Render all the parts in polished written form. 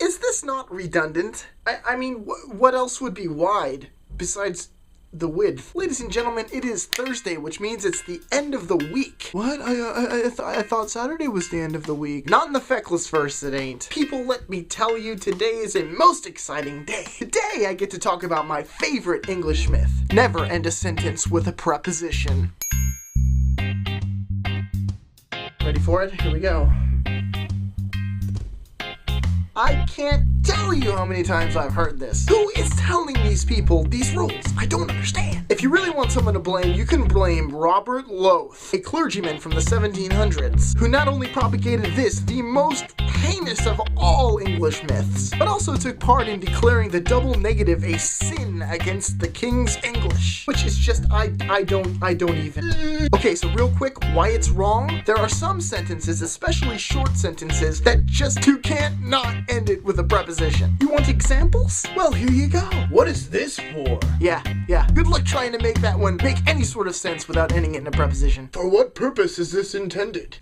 Is this not redundant? I mean, what else would be wide besides the width? Ladies and gentlemen, it is Thursday, which means it's the end of the week. What? I thought Saturday was the end of the week. Not in the feckless verse, it ain't. People, let me tell you, today is a most exciting day. Today I get to talk about my favorite English myth. Never end a sentence with a preposition. Ready for it? Here we go. I can't tell you how many times I've heard this. Who is telling these people these rules? I don't understand. If you really want someone to blame, you can blame Robert Loth, a clergyman from the 1700s, who not only propagated this, the most heinous of all English myths, but also took part in declaring the double negative a sin against the King's English, which is just, I don't even. Okay, so real quick, why it's wrong? There are some sentences, especially short sentences, that just you can't not end it with a preposition. You want examples? Well, here you go. What is this for? Yeah. Good luck trying to make that one make any sort of sense without ending it in a preposition. For what purpose is this intended?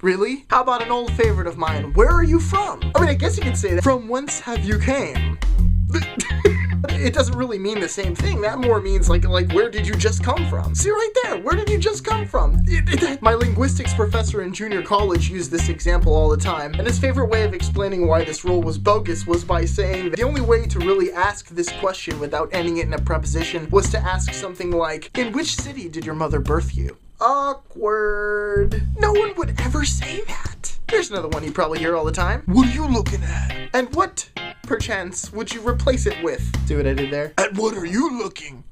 Really? How about an old favorite of mine? Where are you from? I mean, I guess you could say that. From whence have you came? But it doesn't really mean the same thing. That more means like where did you just come from? See right there, where did you just come from? My linguistics professor in junior college used this example all the time, and his favorite way of explaining why this rule was bogus was by saying that the only way to really ask this question without ending it in a preposition was to ask something like, in which city did your mother birth you? Awkward. No one would ever say that. Here's another one you probably hear all the time. What are you looking at? And what, perchance, would you replace it with? See what I did there? At what are you looking?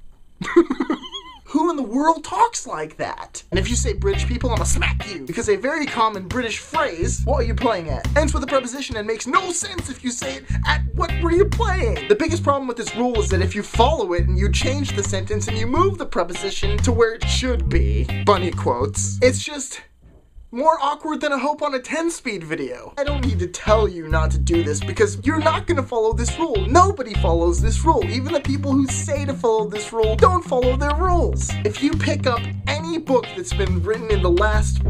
Who in the world talks like that? And if you say British people, I'ma smack you. Because a very common British phrase, what are you playing at, ends with a preposition and makes no sense if you say it at what were you playing? The biggest problem with this rule is that if you follow it and you change the sentence and you move the preposition to where it should be, bunny quotes, it's just more awkward than a Hope on a 10-speed video. I don't need to tell you not to do this because you're not gonna follow this rule. Nobody follows this rule. Even the people who say to follow this rule don't follow their rules. If you pick up any book that's been written in the last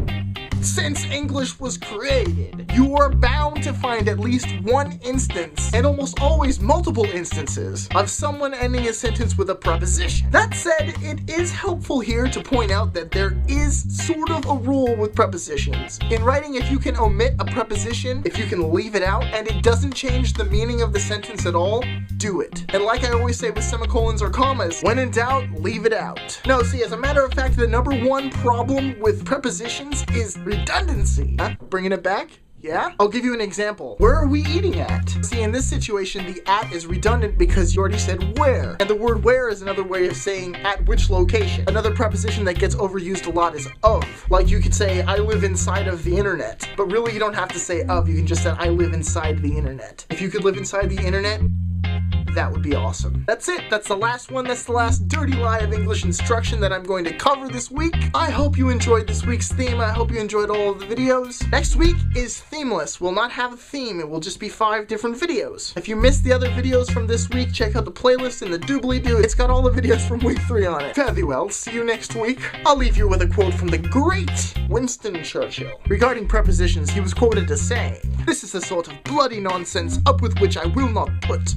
since English was created, you are bound to find at least one instance, and almost always multiple instances, of someone ending a sentence with a preposition. That said, it is helpful here to point out that there is sort of a rule with prepositions. In writing, if you can omit a preposition, if you can leave it out, and it doesn't change the meaning of the sentence at all, do it. And like I always say with semicolons or commas, when in doubt, leave it out. No, see, as a matter of fact, the number one problem with prepositions is redundancy. Huh? Bringing it back? Yeah? I'll give you an example. Where are we eating at? See, in this situation, the at is redundant because you already said where. And the word where is another way of saying at which location. Another preposition that gets overused a lot is of. Like you could say, I live inside of the internet. But really, you don't have to say of. You can just say, I live inside the internet. If you could live inside the internet, that would be awesome. That's it. That's the last one. That's the last dirty lie of English instruction that I'm going to cover this week. I hope you enjoyed this week's theme. I hope you enjoyed all of the videos. Next week is themeless. We'll not have a theme. It will just be 5 different videos. If you missed the other videos from this week, check out the playlist in the doobly-doo. It's got all the videos from week 3 on it. Fairly well. See you next week. I'll leave you with a quote from the great Winston Churchill. Regarding prepositions, he was quoted as saying, "This is the sort of bloody nonsense up with which I will not put."